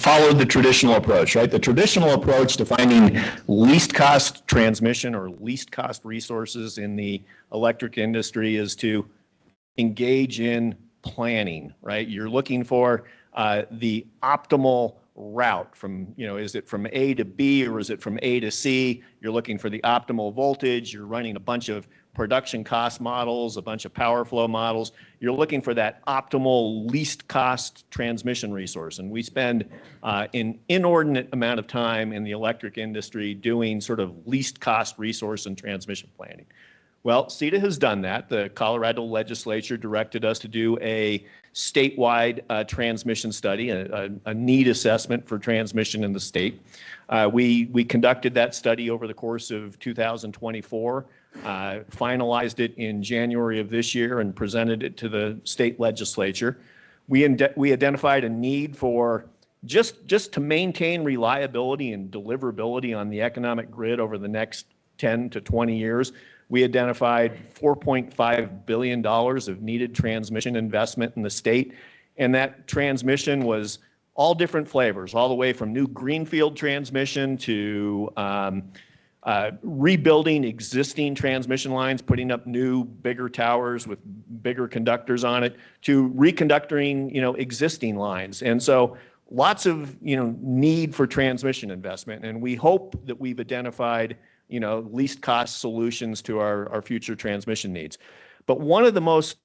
followed the traditional approach, right? The traditional approach to finding least cost transmission or least cost resources in the electric industry is to engage in planning, right? You're looking for the optimal route from, is it from A to B or is it from A to C? You're looking for the optimal voltage. You're running a bunch of production cost models, a bunch of power flow models. You're looking for that optimal least cost transmission resource. And we spend an inordinate amount of time in the electric industry doing sort of least cost resource and transmission planning. Well, CETA has done that. The Colorado legislature directed us to do a statewide transmission study, a need assessment for transmission in the state. We conducted that study over the course of 2024, finalized it in January of this year, and presented it to the state legislature. We identified a need for just to maintain reliability and deliverability on the economic grid over the next 10 to 20 years. We identified $4.5 billion of needed transmission investment in the state, and that transmission was all different flavors, all the way from new greenfield transmission to rebuilding existing transmission lines, putting up new, bigger towers with bigger conductors on it, to reconductoring, existing lines. And so lots of, need for transmission investment, and we hope that we've identified least cost solutions to our future transmission needs. But one of the most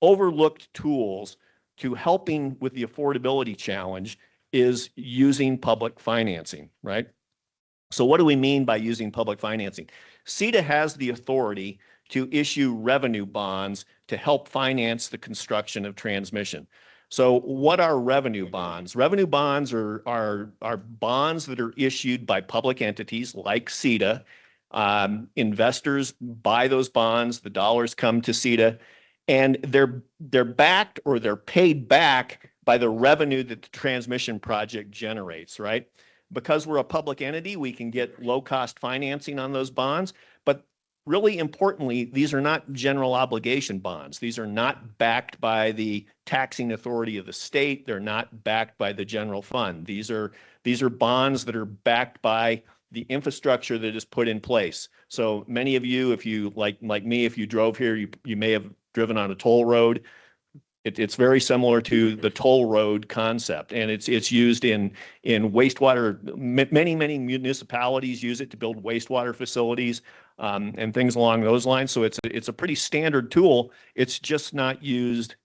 overlooked tools to helping with the affordability challenge is using public financing, right? So what do we mean by using public financing? CETA has the authority to issue revenue bonds to help finance the construction of transmission. So what are revenue bonds? Revenue bonds are bonds that are issued by public entities like CETA. Investors buy those bonds, the dollars come to CETA, and they're backed or they're paid back by the revenue that the transmission project generates, right? Because we're a public entity, we can get low-cost financing on those bonds, but really importantly, these are not general obligation bonds. These are not backed by the taxing authority of the state. They're not backed by the general fund. These are bonds that are backed by the infrastructure that is put in place. So many of you, if you like me, if you drove here, you may have driven on a toll road. It's very similar to the toll road concept, and it's used in wastewater. Many municipalities use it to build wastewater facilities and things along those lines. So it's a pretty standard tool. It's just not used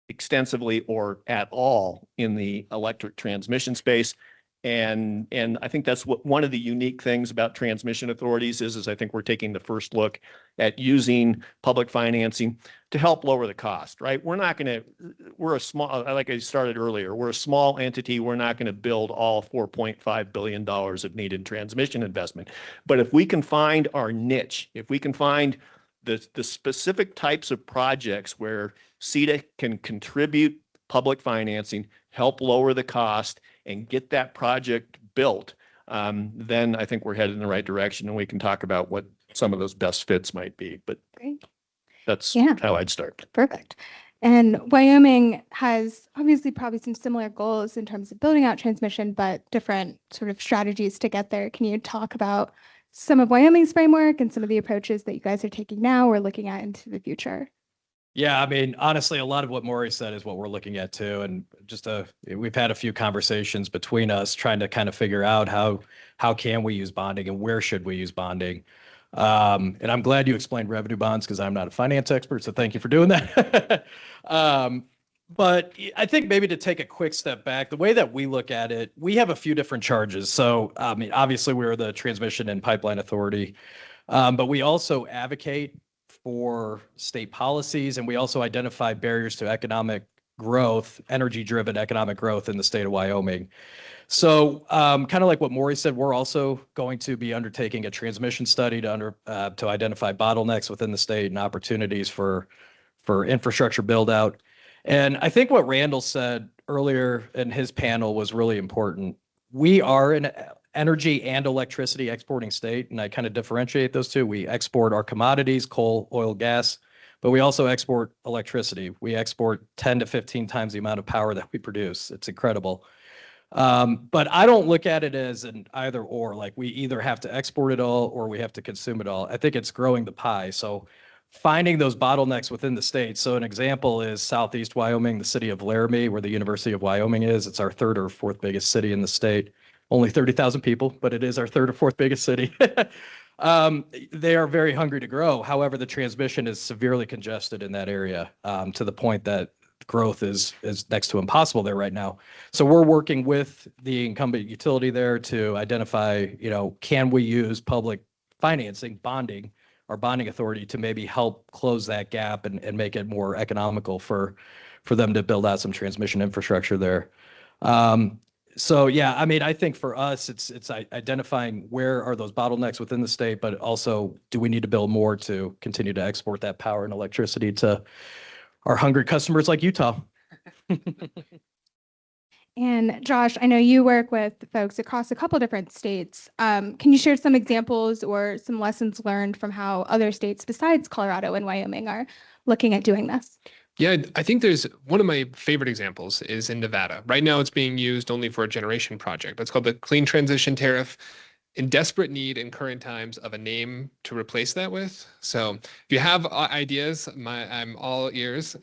extensively or at all in the electric transmission space. And I think that's one of the unique things about transmission authorities is I think we're taking the first look at using public financing to help lower the cost, right? We're a small, like I started earlier, we're a small entity. We're not going to build all $4.5 billion of needed transmission investment. But if we can find our niche, if we can find the specific types of projects where CETA can contribute public financing, help lower the cost, and get that project built, then I think we're headed in the right direction, and we can talk about what some of those best fits might be. But great. That's how I'd start. Perfect. And Wyoming has obviously probably some similar goals in terms of building out transmission, but different sort of strategies to get there. Can you talk about some of Wyoming's framework and some of the approaches that you guys are taking now or looking at into the future? Yeah, I mean, honestly, a lot of what Maury said is what we're looking at too. And we've had a few conversations between us trying to kind of figure out how can we use bonding and where should we use bonding. And I'm glad you explained revenue bonds because I'm not a finance expert, so thank you for doing that. But I think maybe to take a quick step back, the way that we look at it, we have a few different charges. So, I mean, obviously we're the Transmission and Pipeline Authority, but we also advocate for state policies, and we also identify barriers to economic growth, energy-driven economic growth in the state of Wyoming. So kind of like what Maury said, we're also going to be undertaking a transmission study to identify bottlenecks within the state and opportunities for infrastructure build out. And I think what Randall said earlier in his panel was really important. We are an energy and electricity exporting state, and I kind of differentiate those two. We export our commodities, coal, oil, gas. but we also export electricity. We export 10 to 15 times the amount of power that we produce. It's incredible. But I don't look at it as an either or, like we either have to export it all or we have to consume it all. I think it's growing the pie. So finding those bottlenecks within the state. So an example is Southeast Wyoming, the city of Laramie, where the University of Wyoming is. It's our third or fourth biggest city in the state. Only 30,000 people, but it is our third or fourth biggest city. They are very hungry to grow. However, the transmission is severely congested in that area, to the point that growth is next to impossible there right now. So we're working with the incumbent utility there to identify, can we use public financing, bonding, our bonding authority to maybe help close that gap and make it more economical for them to build out some transmission infrastructure there. So yeah, I mean, I think for us, it's identifying where are those bottlenecks within the state, but also do we need to build more to continue to export that power and electricity to our hungry customers like Utah. And Josh, I know you work with folks across a couple different states. Can you share some examples or some lessons learned from how other states besides Colorado and Wyoming are looking at doing this? Yeah, I think there's one of my favorite examples is in Nevada. Right now, it's being used only for a generation project. That's called the Clean Transition Tariff, in desperate need in current times of a name to replace that with. So if you have ideas, I'm all ears.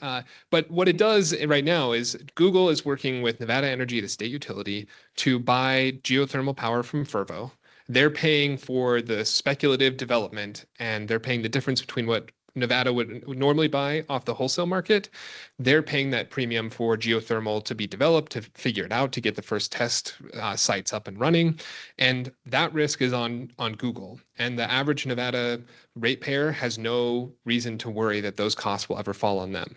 But what it does right now is Google is working with Nevada Energy, the state utility, to buy geothermal power from Fervo. They're paying for the speculative development, and they're paying the difference between what Nevada would normally buy off the wholesale market. They're paying that premium for geothermal to be developed, to figure it out, to get the first test sites up and running. And that risk is on Google. And the average Nevada ratepayer has no reason to worry that those costs will ever fall on them.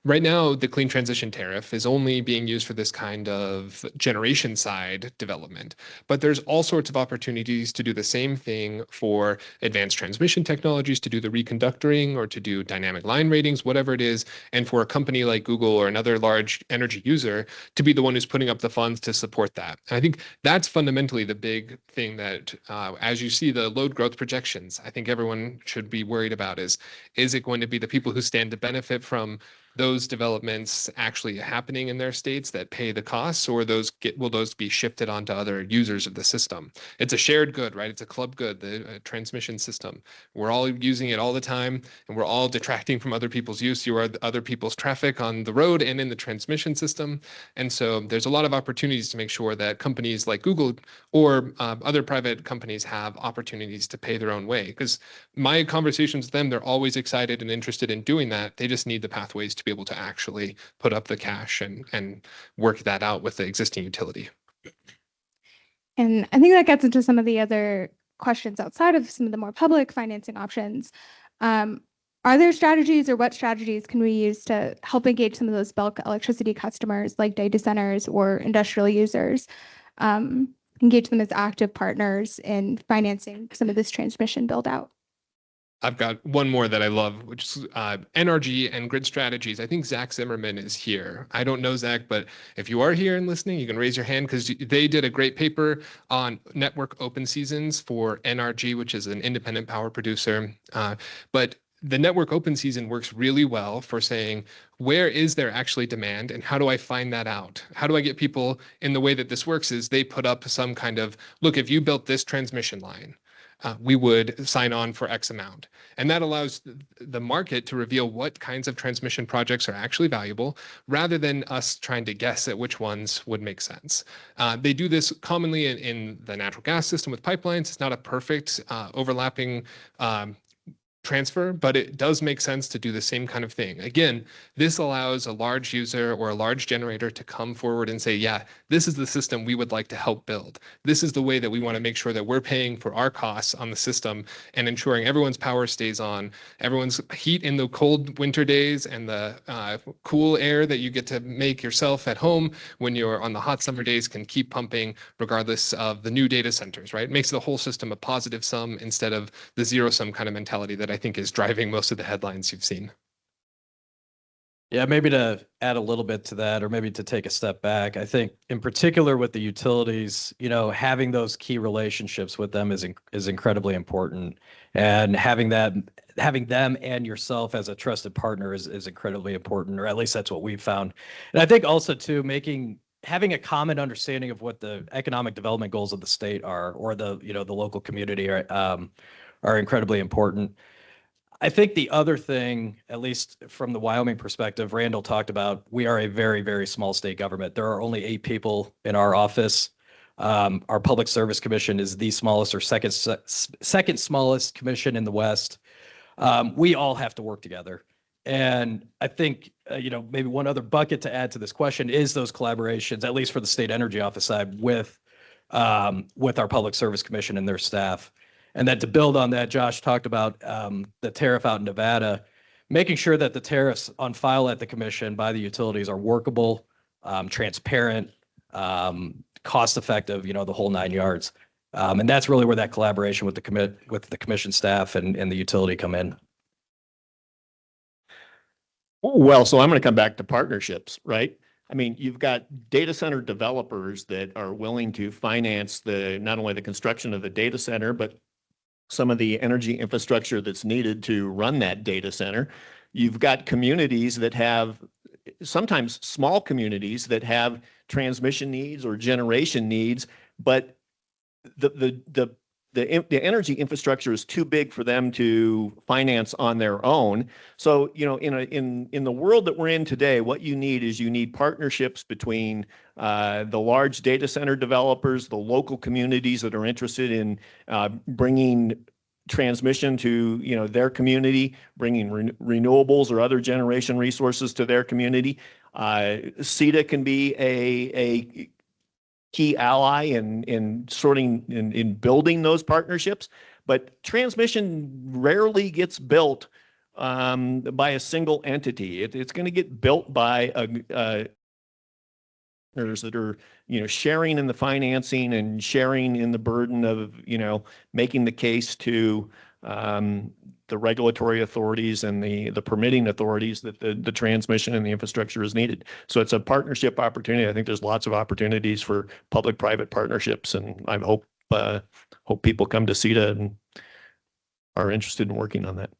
Right now, the Clean Transition Tariff is only being used for this kind of generation side development, but there's all sorts of opportunities to do the same thing for advanced transmission technologies, to do the reconductoring or to do dynamic line ratings, whatever it is, and for a company like Google or another large energy user to be the one who's putting up the funds to support that. And I think that's fundamentally the big thing that, as you see the load growth projections, I think everyone should be worried about is it going to be the people who stand to benefit from those developments actually happening in their states that pay the costs, or will those be shifted onto other users of the system? It's a shared good, right? It's a club good, the transmission system. We're all using it all the time, and we're all detracting from other people's use. You are other people's traffic on the road and in the transmission system. And so there's a lot of opportunities to make sure that companies like Google or other private companies have opportunities to pay their own way. Because my conversations with them, they're always excited and interested in doing that. They just need the pathways to be able to actually put up the cash and work that out with the existing utility. And I think that gets into some of the other questions outside of some of the more public financing options. Are there strategies, or what strategies can we use to help engage some of those bulk electricity customers like data centers or industrial users, engage them as active partners in financing some of this transmission build out? I've got one more that I love, which is NRG and grid strategies. I think Zach Zimmerman is here. I don't know Zach, but if you are here and listening, you can raise your hand, because they did a great paper on network open seasons for NRG, which is an independent power producer. But the network open season works really well for saying, where is there actually demand and how do I find that out? How do I get people in? The way that this works is they put up some kind of, look, if you built this transmission line, we would sign on for X amount. And that allows the market to reveal what kinds of transmission projects are actually valuable, rather than us trying to guess at which ones would make sense. They do this commonly in the natural gas system with pipelines. It's not a perfect overlapping transfer, but it does make sense to do the same kind of thing. Again, this allows a large user or a large generator to come forward and say, yeah, this is the system we would like to help build. This is the way that we want to make sure that we're paying for our costs on the system and ensuring everyone's power stays on, everyone's heat in the cold winter days, and the cool air that you get to make yourself at home when you're on the hot summer days can keep pumping regardless of the new data centers, right? It makes the whole system a positive sum instead of the zero sum kind of mentality that I think is driving most of the headlines you've seen. Yeah, maybe to add a little bit to that, or maybe to take a step back, I think in particular with the utilities, having those key relationships with them is incredibly important, and having them and yourself as a trusted partner is incredibly important, or at least that's what we've found. And I think also too, having a common understanding of what the economic development goals of the state are, or the local community are incredibly important. I think the other thing, at least from the Wyoming perspective, Randall talked about, we are a very, very small state government. There are only 8 people in our office. Our Public Service Commission is the smallest or second smallest commission in the West. We all have to work together. And I think, maybe one other bucket to add to this question is those collaborations, at least for the State Energy Office side, with our Public Service Commission and their staff. And then to build on that, Josh talked about the tariff out in Nevada, making sure that the tariffs on file at the commission by the utilities are workable, transparent, cost effective, the whole 9 yards. And that's really where that collaboration with the commission staff and the utility come in. Well, so I'm going to come back to partnerships, right? I mean, you've got data center developers that are willing to finance not only the construction of the data center, but some of the energy infrastructure that's needed to run that data center. You've got communities that have, sometimes small communities that have transmission needs or generation needs, but the energy infrastructure is too big for them to finance on their own. So, in the world that we're in today, what you need partnerships between the large data center developers, the local communities that are interested in bringing transmission to their community, bringing renewables or other generation resources to their community. CETA can be a key ally in building those partnerships, but transmission rarely gets built by a single entity. It's going to get built by partners that are sharing in the financing and sharing in the burden of making the case to the regulatory authorities and the permitting authorities that the transmission and the infrastructure is needed. So it's a partnership opportunity. I think there's lots of opportunities for public-private partnerships, and I hope people come to CETA and are interested in working on that.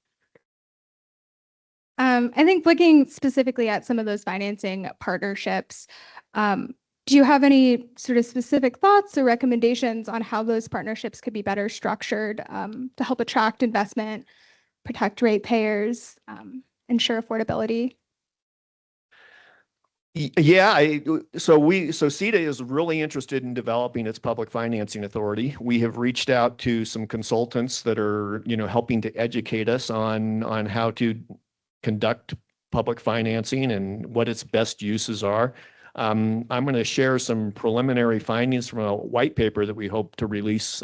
I think looking specifically at some of those financing partnerships, do you have any sort of specific thoughts or recommendations on how those partnerships could be better structured to help attract investment, protect ratepayers, ensure affordability? Yeah, so CETA is really interested in developing its public financing authority. We have reached out to some consultants that are helping to educate us on how to conduct public financing and what its best uses are. I'm going to share some preliminary findings from a white paper that we hope to release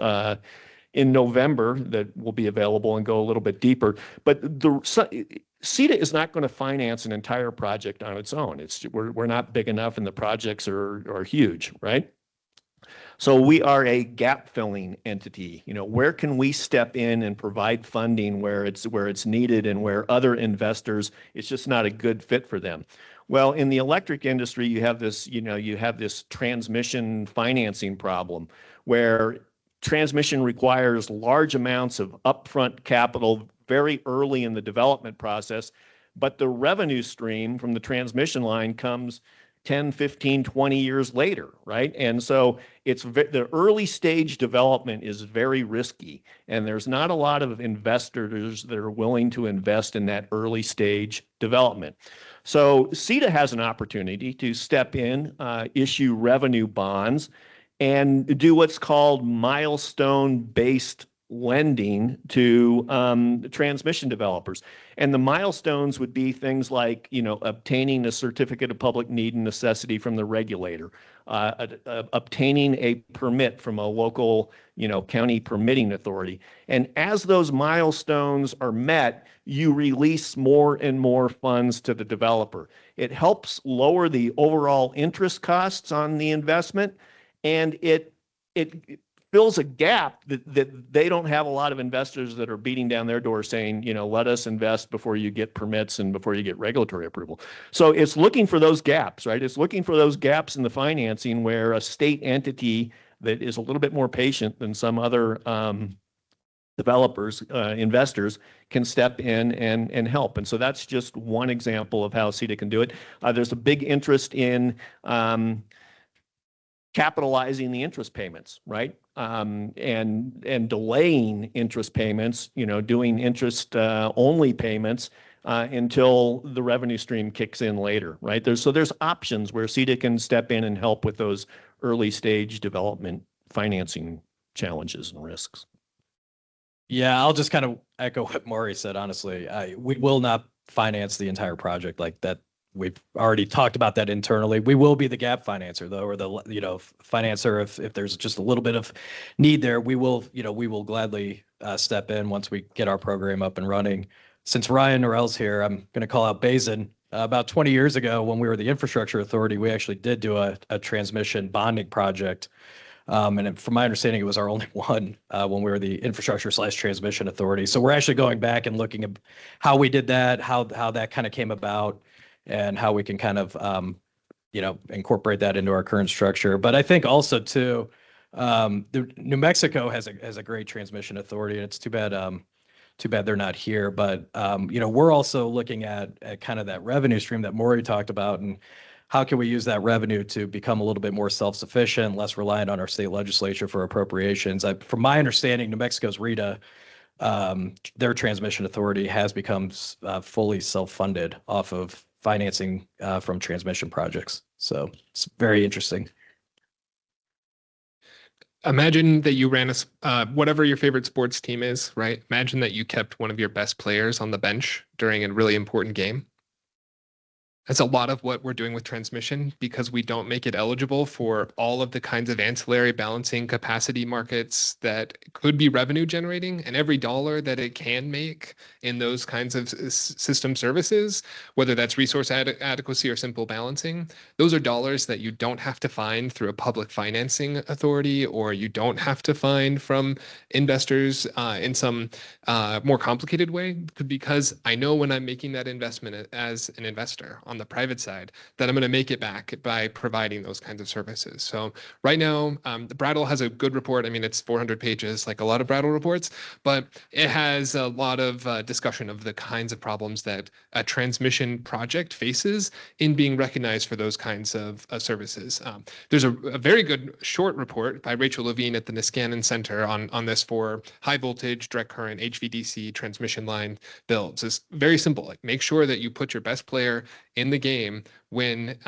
in November that will be available and go a little bit deeper. But CETA is not going to finance an entire project on its own. We're not big enough, and the projects are huge, right? So we are a gap filling entity. Where can we step in and provide funding where it's needed and where other investors, it's just not a good fit for them. Well, in the electric industry, you have this transmission financing problem where transmission requires large amounts of upfront capital very early in the development process, but the revenue stream from the transmission line comes 10, 15, 20 years later, right? And so the early stage development is very risky, and there's not a lot of investors that are willing to invest in that early stage development. So CETA has an opportunity to step in, issue revenue bonds, and do what's called milestone-based lending to transmission developers. And the milestones would be things like, obtaining a certificate of public need and necessity from the regulator, obtaining a permit from a local, county permitting authority. And as those milestones are met, you release more and more funds to the developer. It helps lower the overall interest costs on the investment, and it fills a gap that they don't have a lot of investors that are beating down their door saying, let us invest before you get permits and before you get regulatory approval. So it's looking for those gaps, right? It's looking for those gaps in the financing where a state entity that is a little bit more patient than some other developers, investors can step in and help. And so that's just one example of how CETA can do it. There's a big interest in capitalizing the interest payments, right? And delaying interest payments, doing interest only payments until the revenue stream kicks in later, right? There's options where CETA can step in and help with those early stage development financing challenges and risks. Yeah, I'll just kind of echo what Maury said. Honestly, we will not finance the entire project like that. We've already talked about that internally. We will be the gap financer, though, or the financer if there's just a little bit of need there. We will gladly step in once we get our program up and running. Since Ryan Norell's here, I'm going to call out Basin. About 20 years ago, when we were the infrastructure authority, we actually did do a transmission bonding project. And from my understanding, it was our only one when we were the infrastructure/transmission authority. So we're actually going back and looking at how we did that, how that kind of came about, and how we can kind of, incorporate that into our current structure. But I think also too, New Mexico has a great transmission authority, and it's too bad they're not here. But we're also looking at kind of that revenue stream that Maury talked about, and how can we use that revenue to become a little bit more self-sufficient, less reliant on our state legislature for appropriations. From my understanding, New Mexico's RETA, their transmission authority has become fully self-funded off of financing from transmission projects. So it's very interesting. Imagine that you ran whatever your favorite sports team is, right? Imagine that you kept one of your best players on the bench during a really important game. That's a lot of what we're doing with transmission, because we don't make it eligible for all of the kinds of ancillary balancing capacity markets that could be revenue generating. And every dollar that it can make in those kinds of system services, whether that's resource adequacy or simple balancing, those are dollars that you don't have to find through a public financing authority, or you don't have to find from investors in some more complicated way, because I know when I'm making that investment as an investor on the private side, that I'm going to make it back by providing those kinds of services. So right now, the Brattle has a good report. I mean, it's 400 pages, like a lot of Brattle reports, but it has a lot of discussion of the kinds of problems that a transmission project faces in being recognized for those kinds of services. There's a very good short report by Rachel Levine at the Niskanen Center on this for high voltage, direct current, HVDC transmission line builds. It's very simple. Like, make sure that you put your best player in the game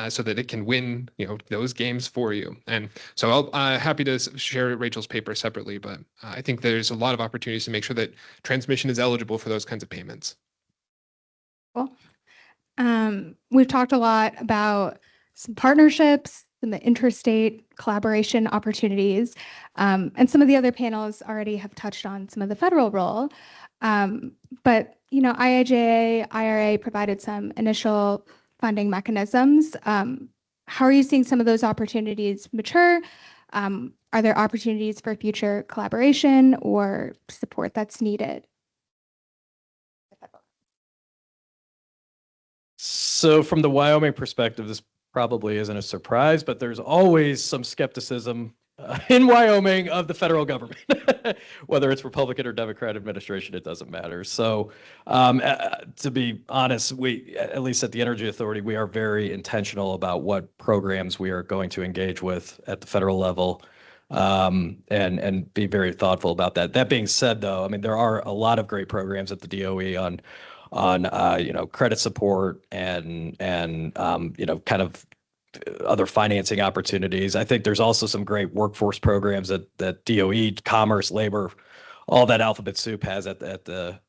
so that it can win, those games for you. And so I'm happy to share Rachel's paper separately, but I think there's a lot of opportunities to make sure that transmission is eligible for those kinds of payments. Cool. We've talked a lot about some partnerships and the interstate collaboration opportunities, and some of the other panels already have touched on some of the federal role. But IIJA, IRA provided some initial funding mechanisms. How are you seeing some of those opportunities mature? Are there opportunities for future collaboration or support that's needed? So from the Wyoming perspective, this probably isn't a surprise, but there's always some skepticism in Wyoming of the federal government, whether it's Republican or Democrat administration, it doesn't matter. So to be honest, we, at least at the Energy Authority, we are very intentional about what programs we are going to engage with at the federal level, and be very thoughtful about that. That being said, though, I mean, there are a lot of great programs at the DOE on credit support and kind of other financing opportunities. I think there's also some great workforce programs that DOE, Commerce, Labor, all that alphabet soup has at the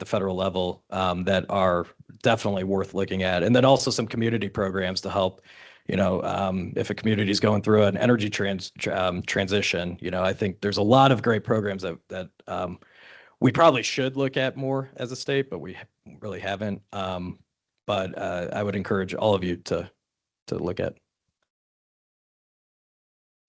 federal level that are definitely worth looking at. And then also some community programs to help, if a community is going through an energy transition. I think there's a lot of great programs that we probably should look at more as a state, but we really haven't. But I would encourage all of you to look at.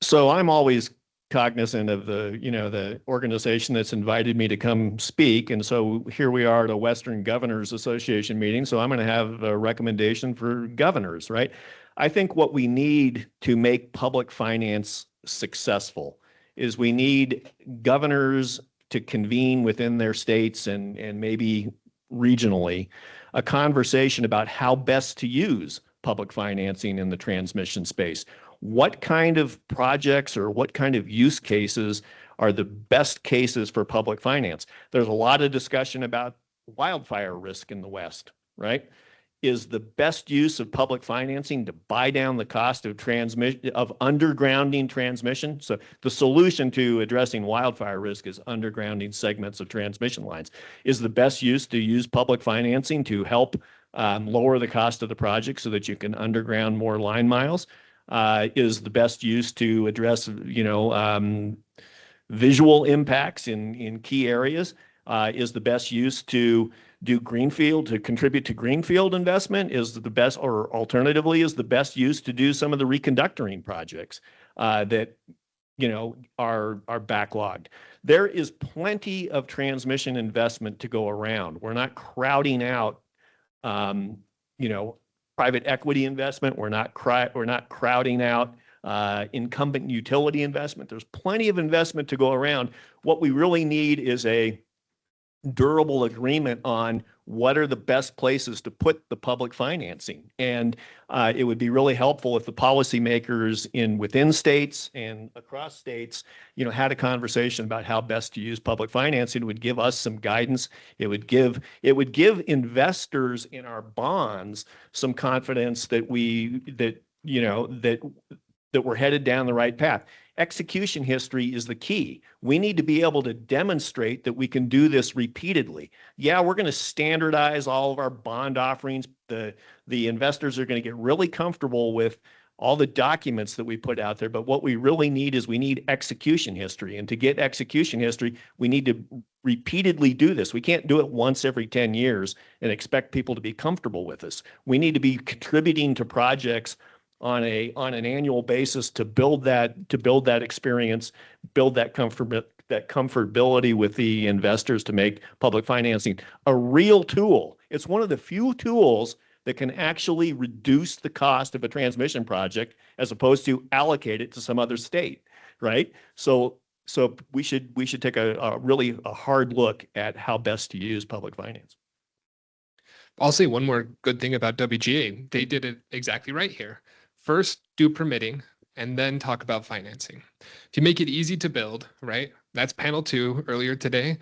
So I'm always cognizant of the organization that's invited me to come speak. And so here we are at a Western Governors Association meeting. So I'm going to have a recommendation for governors, right? I think what we need to make public finance successful is we need governors to convene within their states and maybe regionally a conversation about how best to use public financing in the transmission space. What kind of projects or what kind of use cases are the best cases for public finance? There's a lot of discussion about wildfire risk in the West, right? Is the best use of public financing to buy down the cost of undergrounding transmission? So the solution to addressing wildfire risk is undergrounding segments of transmission lines. Is the best use to use public financing to help lower the cost of the project so that you can underground more line miles? Is the best use to address, visual impacts in key areas? Is the best use to do greenfield, to contribute to greenfield investment? Is the best, or alternatively, is the best use to do some of the reconductoring projects that are backlogged? There is plenty of transmission investment to go around. We're not crowding out, private equity investment. We're not crowding out incumbent utility investment. There's plenty of investment to go around. What we really need is a durable agreement on what are the best places to put the public financing. And it would be really helpful if the policymakers within states and across states, had a conversation about how best to use public financing. It would give us some guidance. It would give investors in our bonds some confidence that that we're headed down the right path. Execution history is the key. We need to be able to demonstrate that we can do this repeatedly. Yeah, we're going to standardize all of our bond offerings. The investors are going to get really comfortable with all the documents that we put out there. But what we really need is execution history. And to get execution history, we need to repeatedly do this. We can't do it once every 10 years and expect people to be comfortable with us. We need to be contributing to projects on an annual basis to build that experience, build that comfortability with the investors to make public financing a real tool. It's one of the few tools that can actually reduce the cost of a transmission project as opposed to allocate it to some other state, right? So we should take a really hard look at how best to use public finance. I'll say one more good thing about WGA. They did it exactly right here. First, do permitting, and then talk about financing. If you make it easy to build, right? That's panel 2 earlier today.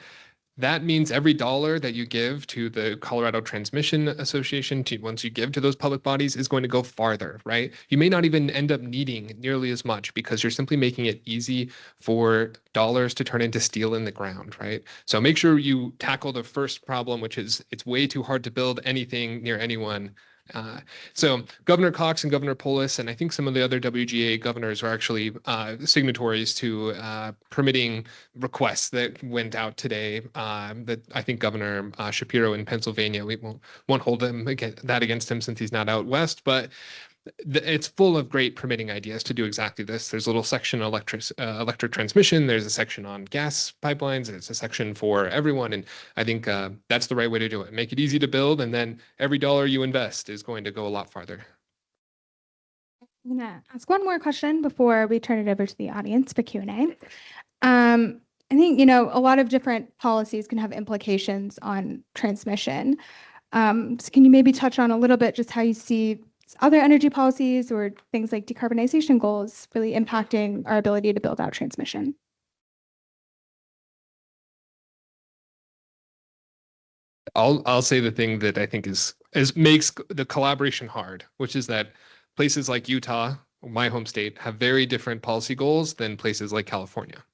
That means every dollar that you give to the Colorado Transmission Association, once you give to those public bodies, is going to go farther, right? You may not even end up needing nearly as much because you're simply making it easy for dollars to turn into steel in the ground, right? So make sure you tackle the first problem, which is it's way too hard to build anything near anyone. So Governor Cox and Governor Polis, and I think some of the other WGA governors are actually signatories to permitting requests that went out today. That I think Governor Shapiro in Pennsylvania, we won't hold that against him since he's not out west, but it's full of great permitting ideas to do exactly this. There's a little section on electric transmission. There's a section on gas pipelines. There's a section for everyone. And I think that's the right way to do it. Make it easy to build. And then every dollar you invest is going to go a lot farther. I'm going to ask one more question before we turn it over to the audience for Q&A. I think, a lot of different policies can have implications on transmission. So can you maybe touch on a little bit just how you see other energy policies or things like decarbonization goals really impacting our ability to build out transmission? I'll say the thing that I think is makes the collaboration hard, which is that places like Utah, my home state, have very different policy goals than places like California.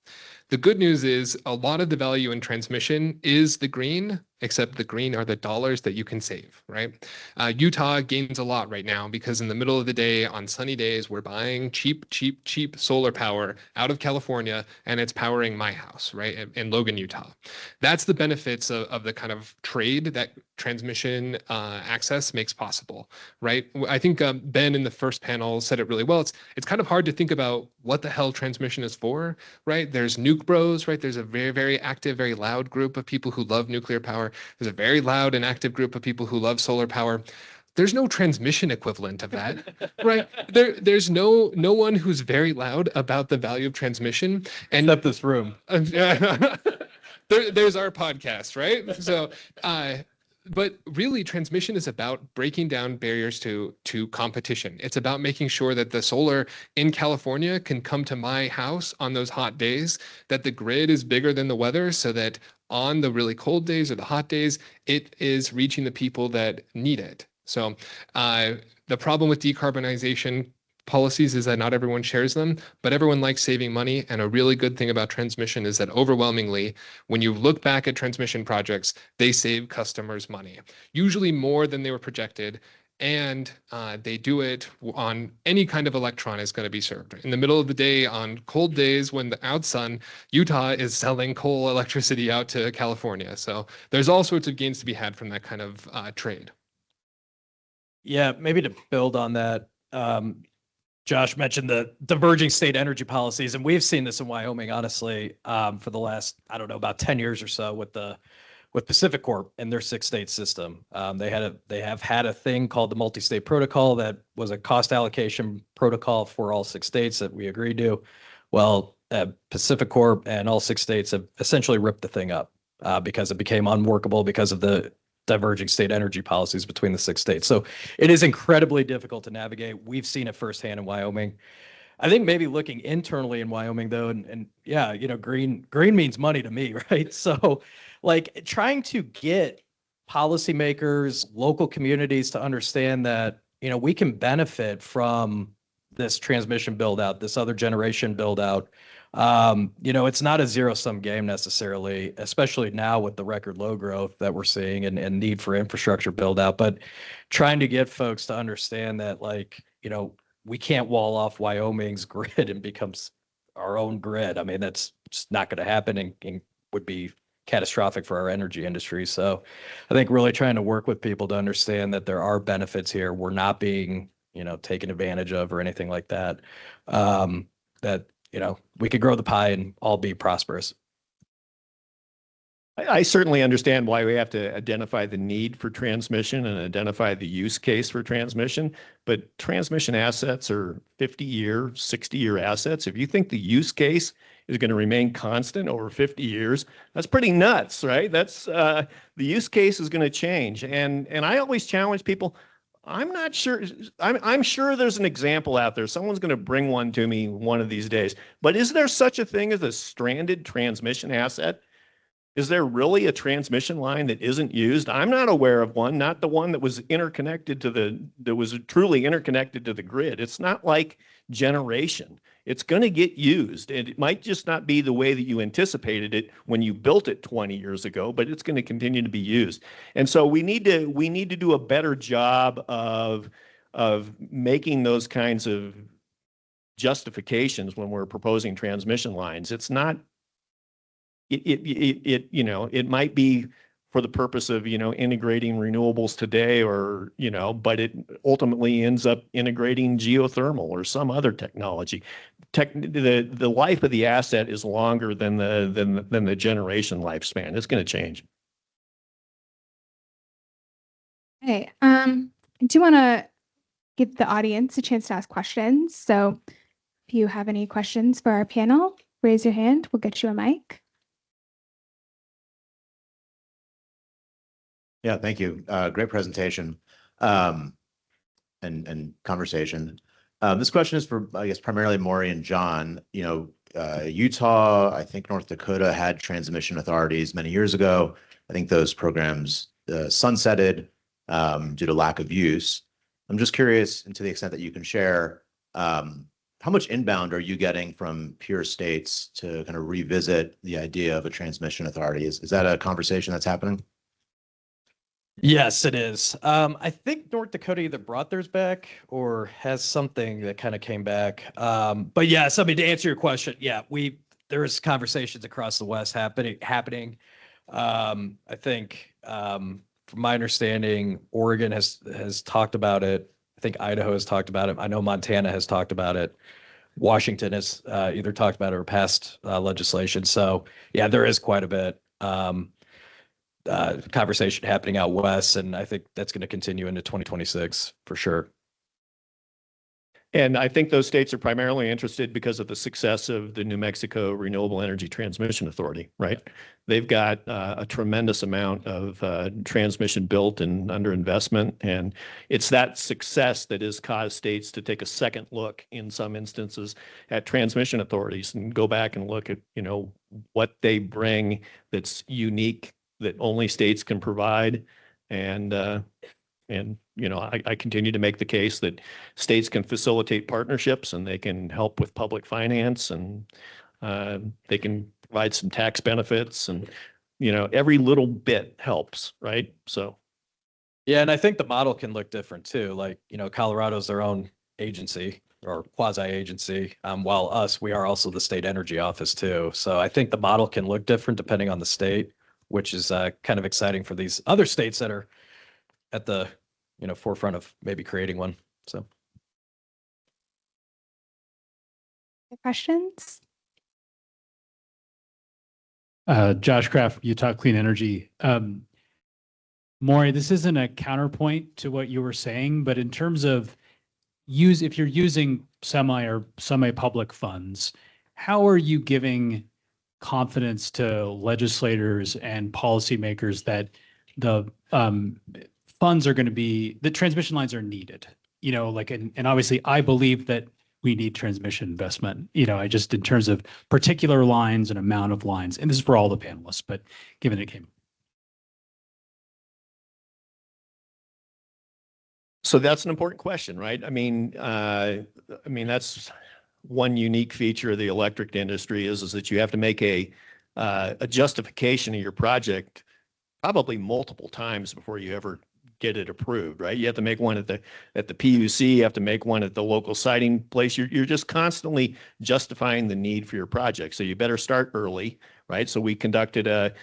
The good news is a lot of the value in transmission is the green except the green are the dollars that you can save, right? Utah gains a lot right now because in the middle of the day, on sunny days, we're buying cheap solar power out of California, and it's powering my house, right, in Logan, Utah. That's the benefits of the kind of trade that transmission access makes possible, right? I think Ben in the first panel said it really well. It's kind of hard to think about what the hell transmission is for, right? There's nuke bros, right? There's a very, very active, very loud group of people who love nuclear power. There's a very loud and active group of people who love solar power. There's no transmission equivalent of that, right? There's no one who's very loud about the value of transmission. And Except this room. There's our podcast, right? So, but really transmission is about breaking down barriers to competition. It's about making sure that the solar in California can come to my house on those hot days, that the grid is bigger than the weather so that on the really cold days or the hot days, it is reaching the people that need it. So the problem with decarbonization policies is that not everyone shares them, but everyone likes saving money. And a really good thing about transmission is that overwhelmingly, when you look back at transmission projects, they save customers money, usually more than they were projected. And they do it on any kind of electron is going to be served. In the middle of the day, on cold days when the out sun, Utah is selling coal electricity out to California. So there's all sorts of gains to be had from that kind of trade. Yeah, maybe to build on that, Josh mentioned the diverging state energy policies, and we've seen this in Wyoming, honestly, for the last, I don't know, about 10 years or so with Pacific Corp and their 6-state system. They have had a thing called the multi-state protocol that was a cost allocation protocol for all 6 states that we agreed to. Well, Pacific Corp and all 6 states have essentially ripped the thing up because it became unworkable because of the diverging state energy policies between the 6 states. So it is incredibly difficult to navigate. We've seen it firsthand in Wyoming. I think maybe looking internally in Wyoming though, and yeah, green means money to me, right? So like trying to get policymakers, local communities to understand that, we can benefit from this transmission build out, this other generation build out. It's not a zero-sum game necessarily, especially now with the record low growth that we're seeing and need for infrastructure build out, but trying to get folks to understand that we can't wall off Wyoming's grid and becomes our own grid. I mean, that's just not going to happen and would be catastrophic for our energy industry. So I think really trying to work with people to understand that there are benefits here. We're not being, taken advantage of or anything like that. That we could grow the pie and all be prosperous. I certainly understand why we have to identify the need for transmission and identify the use case for transmission, but transmission assets are 50-year, 60-year assets. If you think the use case is going to remain constant over 50 years, that's pretty nuts, right? That's the use case is going to change. And I always challenge people. I'm not sure. I'm sure there's an example out there. Someone's going to bring one to me one of these days. But is there such a thing as a stranded transmission asset? Is there really a transmission line that isn't used? I'm not aware of one, not the one that was interconnected that was truly interconnected to the grid. It's not like generation. It's going to get used. And it might just not be the way that you anticipated it when you built it 20 years ago, but it's going to continue to be used. And so we need to do a better job of making those kinds of justifications when we're proposing transmission lines. It's not it might be for the purpose of, integrating renewables today or, but it ultimately ends up integrating geothermal or some other technology. The life of the asset is longer than the generation lifespan. It's going to change. Okay. I do want to give the audience a chance to ask questions. So if you have any questions for our panel, raise your hand. We'll get you a mic. Yeah, thank you. Great presentation and conversation. This question is for, I guess, primarily Maury and John. Utah, I think North Dakota had transmission authorities many years ago. I think those programs sunsetted due to lack of use. I'm just curious, and to the extent that you can share, how much inbound are you getting from peer states to kind of revisit the idea of a transmission authority? Is that a conversation that's happening? Yes, it is. I think North Dakota either brought theirs back or has something that kind of came back. But yes, I mean, to answer your question, yeah, there's conversations across the West happening. I think, from my understanding, Oregon has talked about it. I think Idaho has talked about it. I know Montana has talked about it. Washington has either talked about it or passed legislation. So yeah, there is quite a bit. Conversation happening out west, and I think that's going to continue into 2026 for sure. And I think those states are primarily interested because of the success of the New Mexico Renewable Energy Transmission Authority, right? They've got a tremendous amount of transmission built and under investment, and it's that success that has caused states to take a second look in some instances at transmission authorities and go back and look at, what they bring that's unique, that only states can provide. And I continue to make the case that states can facilitate partnerships and they can help with public finance, and they can provide some tax benefits, and, every little bit helps, right? So. Yeah, and I think the model can look different too. Like, Colorado's their own agency or quasi-agency, while we are also the state energy office too. So I think the model can look different depending on the state, which is kind of exciting for these other states that are at the forefront of maybe creating one. So, Questions? Josh Kraft, Utah Clean Energy. Maury, this isn't a counterpoint to what you were saying, but in terms of if you're using semi-public funds, how are you giving confidence to legislators and policymakers that the funds are going to be, the transmission lines are needed, and obviously I believe that we need transmission investment, I just, in terms of particular lines and amount of lines, and this is for all the panelists, but given it came. So that's an important question, right? I mean, that's one unique feature of the electric industry is that you have to make a justification of your project probably multiple times before you ever get it approved, right? You have to make one at the PUC, you have to make one at the local siting place. You're just constantly justifying the need for your project. So you better start early, right? So we conducted a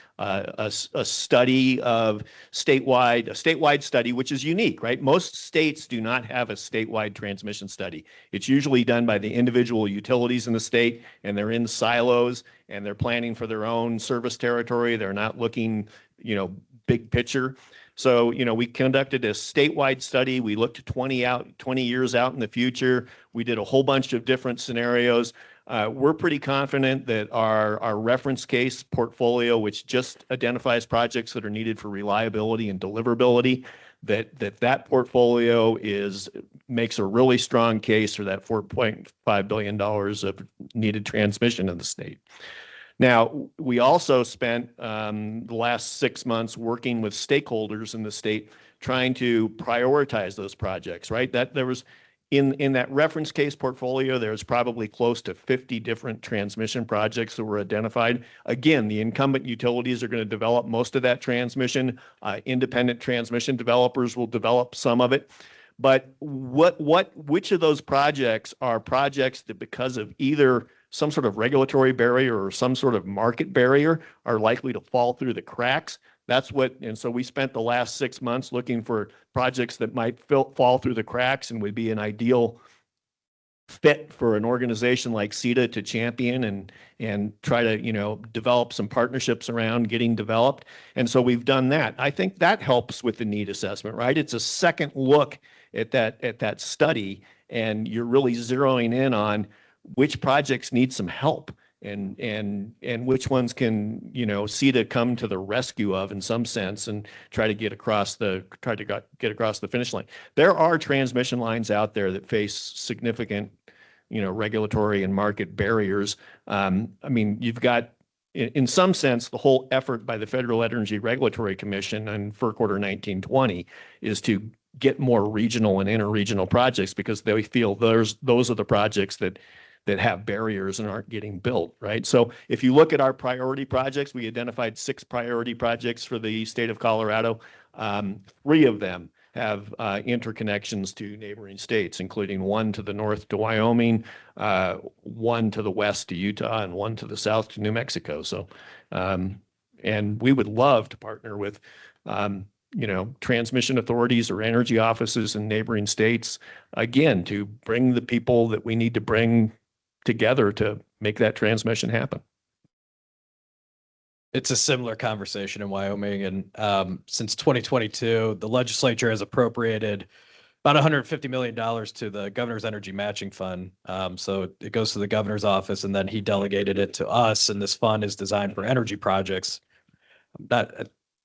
study of statewide study, which is unique, right? Most states do not have a statewide transmission study. It's usually done by the individual utilities in the state, and they're in silos, and they're planning for their own service territory. They're not looking, big picture. So, we conducted a statewide study. We looked 20 years out in the future. We did a whole bunch of different scenarios. We're pretty confident that our reference case portfolio, which just identifies projects that are needed for reliability and deliverability, that portfolio makes a really strong case for that $4.5 billion of needed transmission in the state. Now, we also spent the last 6 months working with stakeholders in the state, trying to prioritize those projects, right? That there was in that reference case portfolio, there's probably close to 50 different transmission projects that were identified. Again, the incumbent utilities are going to develop most of that transmission. Independent transmission developers will develop some of it. But which of those projects are projects that, because of either some sort of regulatory barrier or some sort of market barrier, are likely to fall through the cracks? And so we spent the last 6 months looking for projects that might fall through the cracks and would be an ideal fit for an organization like CETA to champion and try to, develop some partnerships around getting developed. And so we've done that. I think that helps with the need assessment, right? It's a second look at that study, and you're really zeroing in on which projects need some help and which ones can, CETA come to the rescue of in some sense and try to get across the finish line. There are transmission lines out there that face significant, regulatory and market barriers. You've got, in some sense, the whole effort by the Federal Energy Regulatory Commission and FERC Order 1920 is to get more regional and interregional projects, because they feel those are the projects that that have barriers and aren't getting built, right? So if you look at our priority projects, we identified 6 priority projects for the state of Colorado. 3 of them have interconnections to neighboring states, including 1 to the north to Wyoming, 1 to the west to Utah, and 1 to the south to New Mexico. So, and we would love to partner with, transmission authorities or energy offices in neighboring states, again, to bring the people that we need to bring together to make that transmission happen. It's a similar conversation in Wyoming. And since 2022, the legislature has appropriated about $150 million to the governor's energy matching fund. So it goes to the governor's office, and then he delegated it to us. And this fund is designed for energy projects.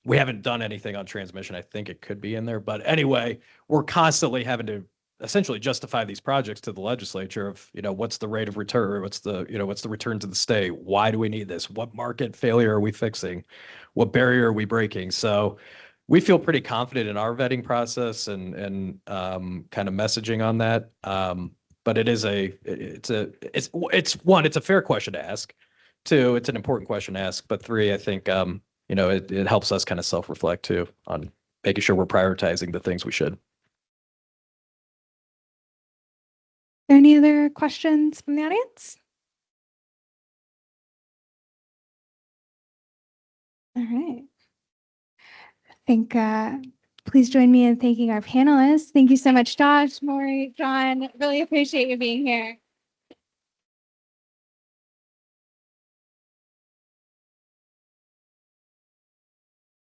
We haven't done anything on transmission. I think it could be in there. But anyway, we're constantly having to essentially justify these projects to the legislature of, what's the rate of return? What's the return to the state? Why do we need this? What market failure are we fixing? What barrier are we breaking? So we feel pretty confident in our vetting process and kind of messaging on that. But it's a fair question to ask. 2, it's an important question to ask. But 3, I think, it helps us kind of self-reflect too on making sure we're prioritizing the things we should. Are there any other questions from the audience? All right. I think please join me in thanking our panelists. Thank you so much, Josh, Maury, John. Really appreciate you being here.